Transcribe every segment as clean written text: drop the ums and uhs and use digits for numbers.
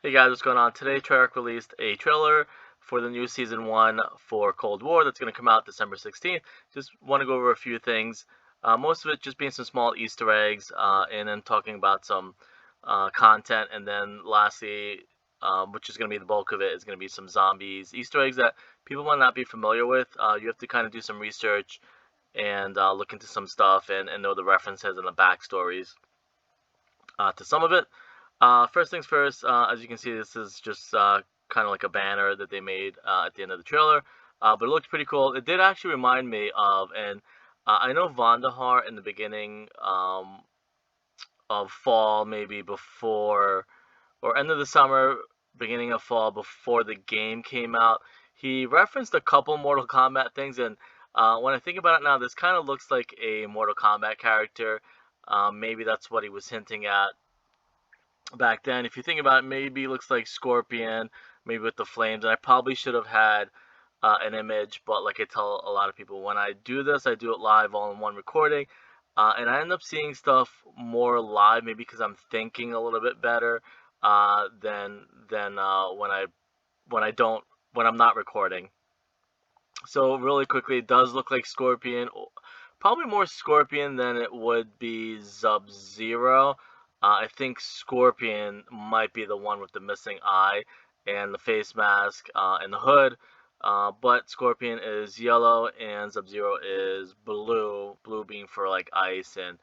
Hey guys, what's going on? Today, Treyarch released a trailer for the new Season 1 for Cold War that's going to come out December 16th. Just want to go over a few things. Most of it just being some small Easter eggs, and then talking about some content. And then lastly, which is going to be the bulk of it, is going to be some zombies Easter eggs that people might not be familiar with. You have to kind of do some research and look into some stuff and know the references and the backstories to some of it. First things first, as you can see, this is just kind of like a banner that they made at the end of the trailer, but it looked pretty cool. It did actually remind me of, and I know Vandahar in the beginning of fall, maybe before, or end of the summer, beginning of fall, before the game came out, he referenced a couple Mortal Kombat things, and when I think about it now, this kind of looks like a Mortal Kombat character. Maybe that's what he was hinting at back then. If you think about it, maybe it looks like Scorpion, maybe with the flames. And I probably should have had an image, but like I tell a lot of people, when I do this, I do it live all in one recording. And I end up seeing stuff more live, maybe because I'm thinking a little bit better than when I don't when I'm not recording. So really quickly, it does look like Scorpion, probably more Scorpion than it would be Sub-Zero. I think Scorpion might be the one with the missing eye and the face mask and the hood. But Scorpion is yellow and Sub-Zero is blue. Blue being for like ice, and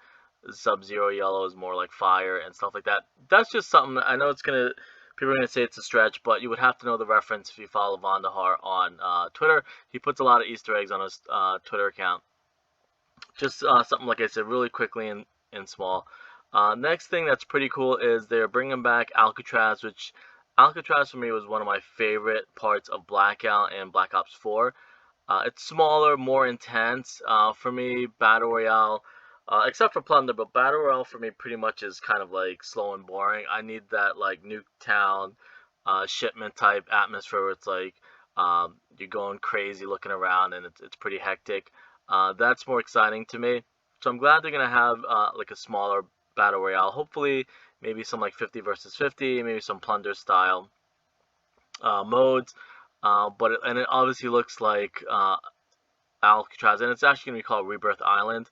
Sub-Zero yellow is more like fire and stuff like that. That's just something I know it's gonna. People are gonna say it's a stretch, but you would have to know the reference if you follow Vandahar on Twitter. He puts a lot of Easter eggs on his Twitter account. Just something like I said, really quickly and small. Next thing that's pretty cool is they're bringing back Alcatraz, which Alcatraz for me was one of my favorite parts of Blackout and Black Ops 4. It's smaller, more intense. For me, Battle Royale, except for Plunder, but Battle Royale for me pretty much is kind of like slow and boring. I need that like Nuketown shipment type atmosphere where it's like you're going crazy looking around and it's pretty hectic. That's more exciting to me. So I'm glad they're gonna have like a smaller battle royale. Hopefully, maybe some like 50 versus 50, maybe some plunder style modes. And it obviously looks like Alcatraz, and it's actually gonna be called Rebirth Island.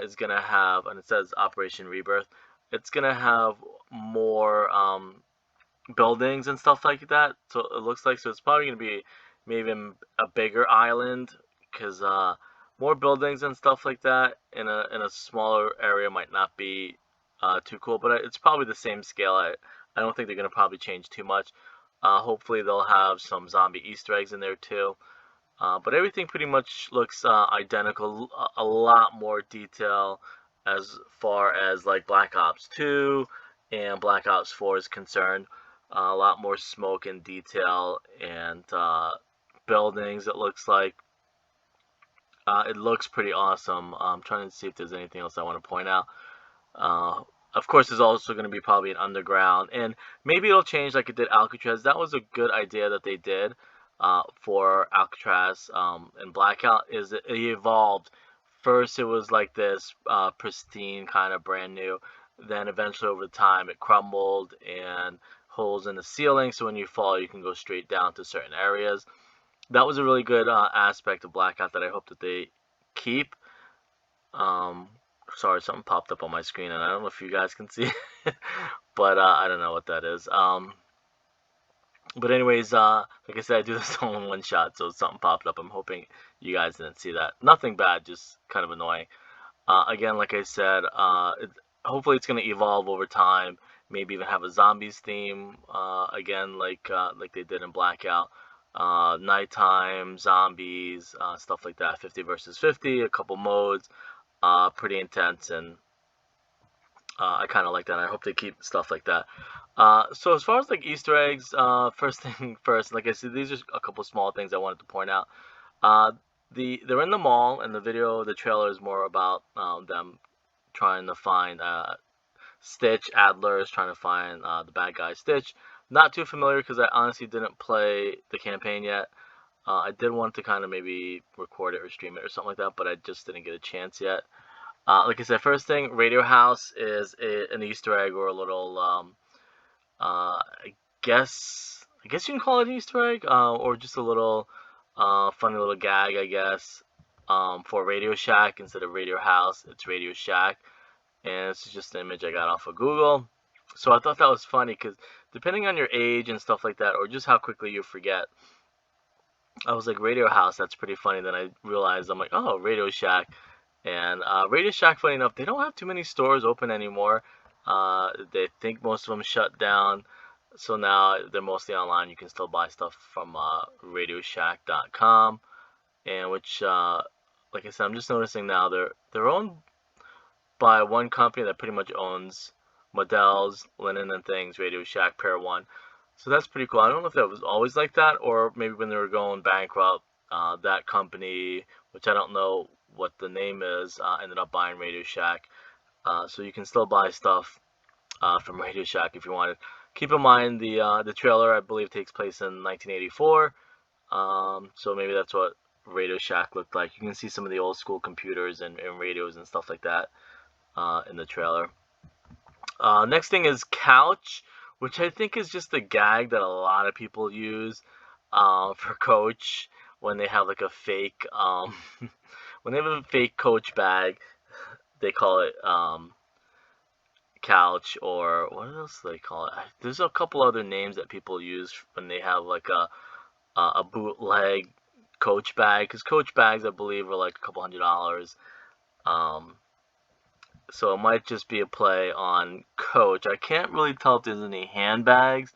Is gonna have, and it says Operation Rebirth. It's gonna have more buildings and stuff like that. So it looks like, so it's probably gonna be maybe a bigger island because more buildings and stuff like that in a smaller area might not be too cool. But it's probably the same scale. I don't think they're gonna probably change too much. Hopefully they'll have some zombie Easter eggs in there too. But everything pretty much looks identical. A lot more detail as far as like Black Ops 2 and Black Ops 4 is concerned. A lot more smoke and detail and buildings. It looks like it looks pretty awesome. I'm trying to see if there's anything else I want to point out. Uh, of course, there's also going to be probably an underground, and maybe it'll change like it did Alcatraz. That was a good idea that they did for Alcatraz and Blackout. Is it evolved? First, it was like this pristine kind of brand new. Then eventually, over time, it crumbled and holes in the ceiling. So when you fall, you can go straight down to certain areas. That was a really good aspect of Blackout that I hope that they keep. Um, Sorry, something popped up on my screen, and I don't know if you guys can see it, but I don't know what that is. But anyways, like I said, I do this all in one shot, so something popped up. I'm hoping you guys didn't see that. Nothing bad, just kind of annoying. Again, like I said, hopefully it's going to evolve over time. Maybe even have a zombies theme again, like they did in Blackout. Nighttime zombies, stuff like that. 50 versus 50, a couple modes. Pretty intense, and I kind of like that. I hope they keep stuff like that. So as far as like Easter eggs, first thing first, like I said, these are a couple small things I wanted to point out. Uh, they're in the mall, and the video, the trailer is more about them trying to find Stitch. Adler is trying to find the bad guy Stitch. Not too familiar because I honestly didn't play the campaign yet. I did want to kind of maybe record it or stream it or something like that, but I just didn't get a chance yet. Like I said, first thing, Radio House is an Easter egg or a little guess you can call it an Easter egg, or just a little funny little gag, I guess. For Radio Shack instead of Radio House, it's Radio Shack, and it's just an image I got off of Google. So I thought that was funny because depending on your age and stuff like that, or just how quickly you forget, I was like, Radio House, that's pretty funny. Then I realized, I'm like, oh, Radio Shack. And Radio Shack, funny enough, they don't have too many stores open anymore. They think most of them shut down. So now they're mostly online. You can still buy stuff from RadioShack.com. And which, like I said, I'm just noticing now they're owned by one company that pretty much owns Modell's, Linen and Things, Radio Shack, Pair One. So that's pretty cool. I don't know if that was always like that, or maybe when they were going bankrupt, that company, which I don't know what the name is, ended up buying Radio Shack. So you can still buy stuff from Radio Shack if you wanted. Keep in mind the trailer, I believe, takes place in 1984. So maybe that's what Radio Shack looked like. You can see some of the old school computers and radios and stuff like that in the trailer. Next thing is Couch, which I think is just a gag that a lot of people use for Coach when they have like a fake when they have a fake Coach bag. They call it Couch, or what else do they call it? There's a couple other names that people use when they have like a bootleg Coach bag, because Coach bags, I believe, are like a couple $100. So it might just be a play on Coach. I can't really tell if there's any handbags,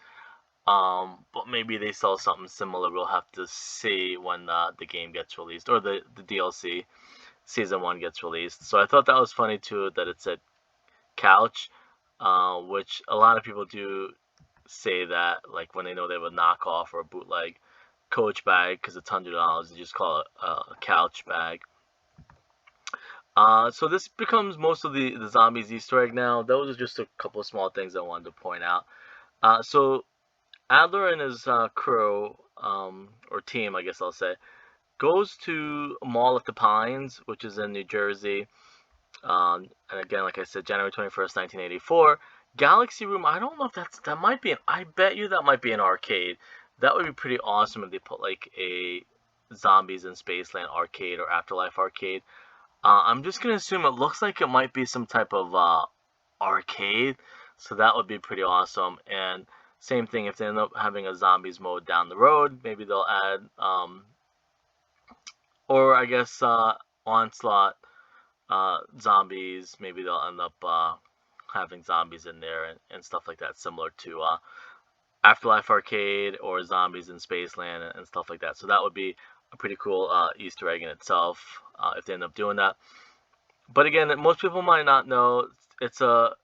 but maybe they sell something similar. We'll have to see when the game gets released, or the DLC Season 1 gets released. So I thought that was funny too, that it said Couch, which a lot of people do say that, like when they know they have a knockoff or a bootleg Coach bag, because it's $100, they just call it a Couch bag. So this becomes most of the Zombies Easter egg now. Those are just a couple of small things I wanted to point out. So Adler and his crew, or team, I guess I'll say, goes to Mall at the Pines, which is in New Jersey. And again, like I said, January 21st, 1984. Galaxy Room, I don't know if that might be I bet you that might be an arcade. That would be pretty awesome if they put like a Zombies in Spaceland arcade or Afterlife arcade. I'm just going to assume it looks like it might be some type of arcade, so that would be pretty awesome. And same thing, if they end up having a Zombies mode down the road, maybe they'll add, or I guess Onslaught Zombies, maybe they'll end up having Zombies in there and stuff like that, similar to Afterlife Arcade or Zombies in Spaceland and stuff like that. So that would be a pretty cool Easter egg in itself if they end up doing that. But again, most people might not know it's an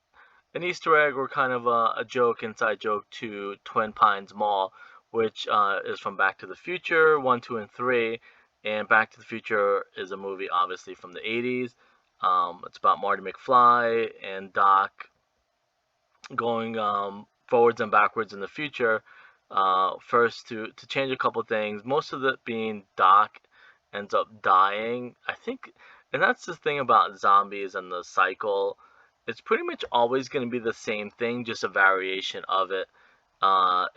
Easter egg, or kind of a joke, inside joke to Twin Pines Mall, which is from Back to the Future 1, 2, and 3. And Back to the Future is a movie obviously from the 80s. It's about Marty McFly and Doc going forwards and backwards in the future. First to change a couple things, most of it being Doc ends up dying, I think. And that's the thing about zombies and the cycle, it's pretty much always going to be the same thing, just a variation of it.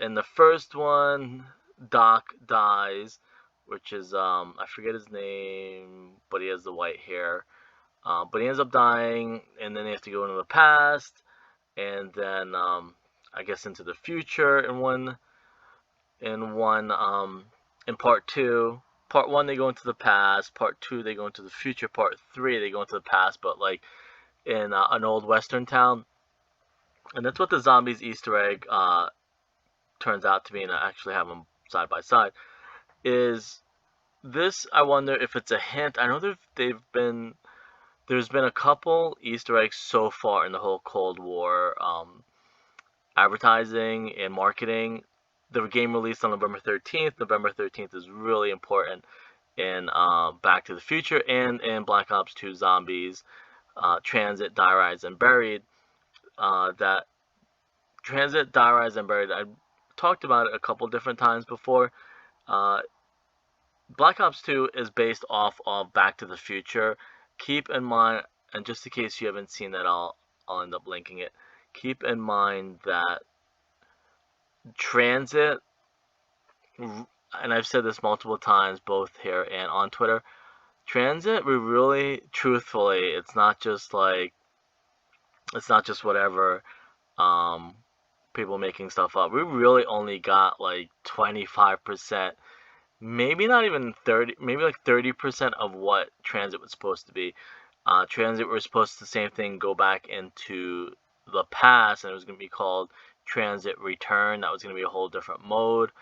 In the first one, Doc dies, which is I forget his name, but he has the white hair, but he ends up dying, and then they have to go into the past, and then I guess into the future in part 2. Part 1 they go into the past, part 2 they go into the future, part 3 they go into the past, but like in an old western town. And that's what the Zombies Easter egg turns out to be, and I actually have them side by side. Is this, I wonder if it's a hint. I know there's been a couple Easter eggs so far in the whole Cold War advertising and marketing. The game released on November 13th. November 13th is really important in Back to the Future and in Black Ops 2 Zombies, Transit, Die, Rise, and Buried. That Transit, Die, Rise, and Buried, I talked about it a couple different times before. Black Ops 2 is based off of Back to the Future. Keep in mind, and just in case you haven't seen that, I'll end up linking it. Keep in mind that Transit, and I've said this multiple times, both here and on Twitter, Transit, we really, truthfully, it's not just whatever, um, people making stuff up. We really only got like 25%, maybe not even 30, maybe like 30% of what Transit was supposed to be. Transit was supposed to, the same thing, go back into the past, and it was going to be called Transit Return. That was going to be a whole different mode.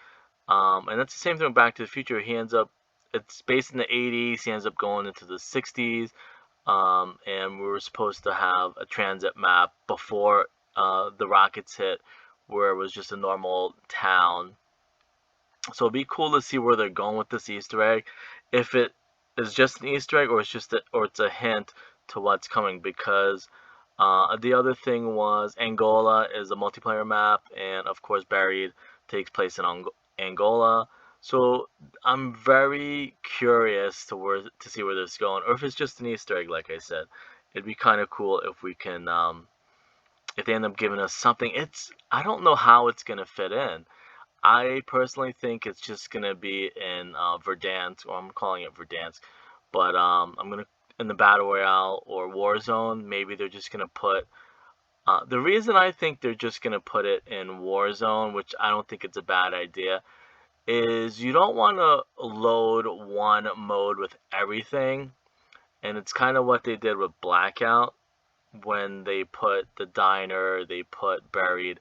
And that's the same thing with Back to the Future. It's based in the 80s. He ends up going into the 60s. And we were supposed to have a transit map before the rockets hit, where it was just a normal town. So it'd be cool to see where they're going with this Easter egg, if it is just an Easter egg, or it's a hint to what's coming. Because the other thing was, Angola is a multiplayer map, and of course Buried takes place in Angola. So I'm very curious to see where this is going, or if it's just an Easter egg. Like I said, it'd be kind of cool if we can, if they end up giving us something. I don't know how it's gonna fit in. I personally think it's just gonna be in Verdansk, or I'm calling it Verdansk, but I'm gonna in the Battle Royale or Warzone. Maybe they're just gonna put. The reason I think they're just gonna put it in Warzone, which I don't think it's a bad idea, is you don't want to load one mode with everything, and it's kind of what they did with Blackout when they put the diner, they put Buried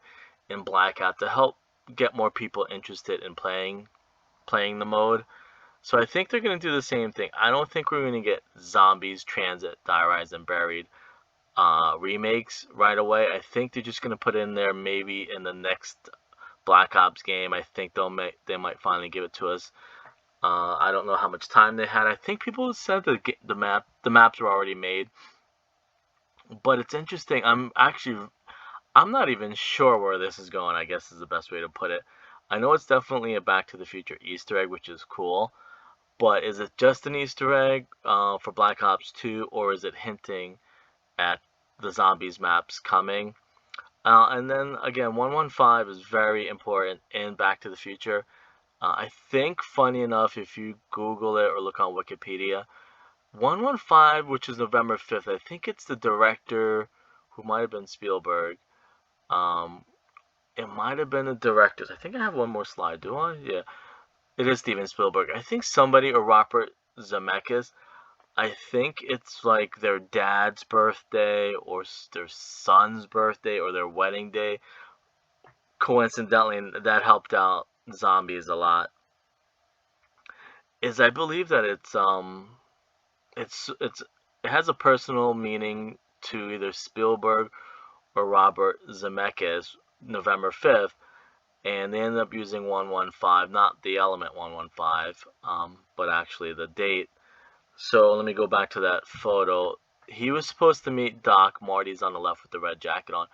in Blackout to help get more people interested in playing the mode. So I think they're going to do the same thing. I don't think we're going to get Zombies, Transit, Die Rise, and Buried remakes right away. I think they're just going to put in there maybe in the next Black Ops game. I think they might finally give it to us. I don't know how much time they had. I think people said that the maps were already made, but it's interesting. I'm not even sure where this is going, I guess is the best way to put it. I know it's definitely a Back to the Future Easter egg, which is cool, but is it just an Easter egg for Black Ops 2, or is it hinting at the Zombies maps coming? And then again, 115 is very important in Back to the Future. I think, funny enough, if you Google it or look on Wikipedia, 115, which is November 5th, I think it's the director, who might have been Spielberg. Um, it might have been the directors. I think I have one more slide. Do I? Yeah. It is Steven Spielberg. I think somebody, or Robert Zemeckis, I think it's like their dad's birthday, or their son's birthday, or their wedding day. Coincidentally, and that helped out Zombies a lot. Is I believe that it has a personal meaning to either Spielberg or Robert Zemeckis, November 5th, and they ended up using 115, not the element 115, but actually the date. So let me go back to that photo. He was supposed to meet Doc. Marty's on the left with the red jacket on.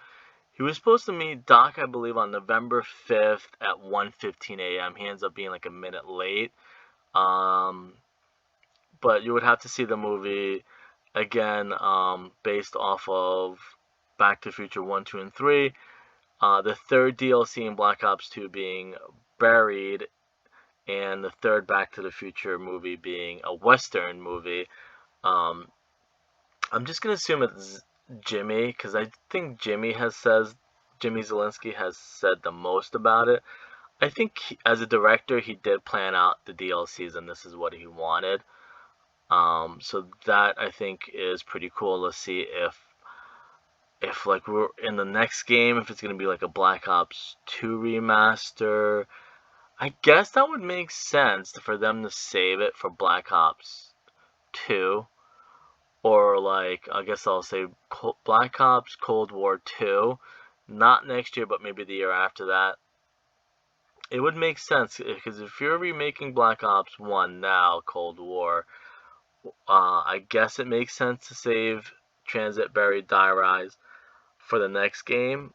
He was supposed to meet Doc, I believe, on November 5th at 1:15 a.m. He ends up being like a minute late. Um, but you would have to see the movie again, based off of Back to the Future 1, 2, and 3. The third DLC in Black Ops 2 being Buried, and the third Back to the Future movie being a Western movie. Um, I'm just gonna assume it's Jimmy, because I think Jimmy Zielinski has said the most about it. I think as a director, he did plan out the DLCs, and this is what he wanted. So that, I think, is pretty cool to see if like we're in the next game, if it's gonna be like a Black Ops 2 remaster. I guess that would make sense for them to save it for Black Ops 2, or like, I guess I'll say Black Ops Cold War 2, not next year, but maybe the year after that. It would make sense, because if you're remaking Black Ops 1 now, Cold War, I guess it makes sense to save Transit, Buried, Die Rise for the next game.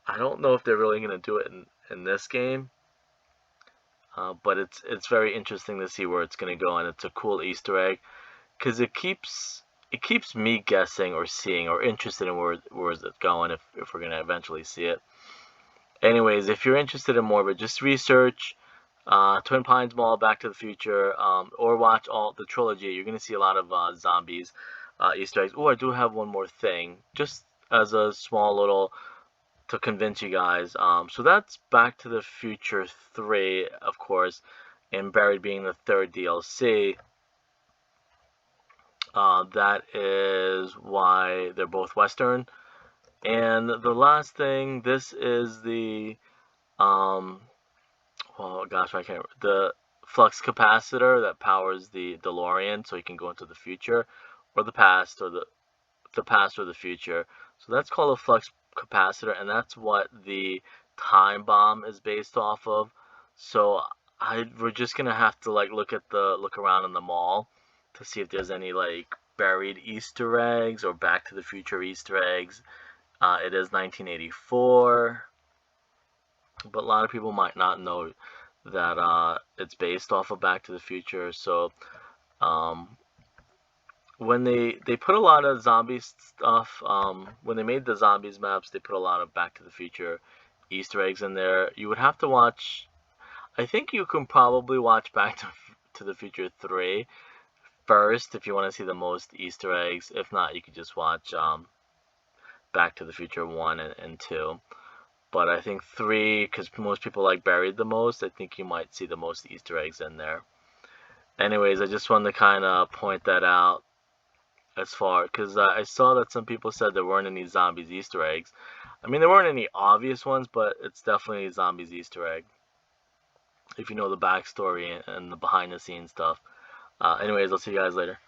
I don't know if they're really going to do it in this game, but it's very interesting to see where it's going to go, and it's a cool Easter egg, because it keeps me guessing or seeing or interested in where is it going, if we're going to eventually see it. Anyways, if you're interested in more of it, just research Twin Pines Mall, Back to the Future, or watch all the trilogy. You're gonna see a lot of zombies, Easter eggs. Oh, I do have one more thing, just as a small little to convince you guys. So that's Back to the Future 3, of course, and Buried being the third DLC. That is why they're both Western. And the last thing, this is the oh gosh, I can't. The flux capacitor that powers the DeLorean, so you can go into the future, or the past, or the past or the future. So that's called a flux capacitor, and that's what the time bomb is based off of. So we're just gonna have to like look around in the mall to see if there's any like buried Easter eggs or Back to the Future Easter eggs. It is 1984, but a lot of people might not know that it's based off of Back to the Future. So um, when they put a lot of zombie stuff, when they made the zombies maps, they put a lot of Back to the Future Easter eggs in there. You would have to watch. I think you can probably watch Back to the Future 3 first if you want to see the most Easter eggs. If not, you could just watch Back to the Future 1 and 2. But I think 3, because most people like Buried the most, I think you might see the most Easter eggs in there. Anyways, I just wanted to kind of point that out as far, because I saw that some people said there weren't any zombies Easter eggs. I mean, there weren't any obvious ones, but it's definitely a zombies Easter egg if you know the backstory and the behind the scenes stuff. Anyways, I'll see you guys later.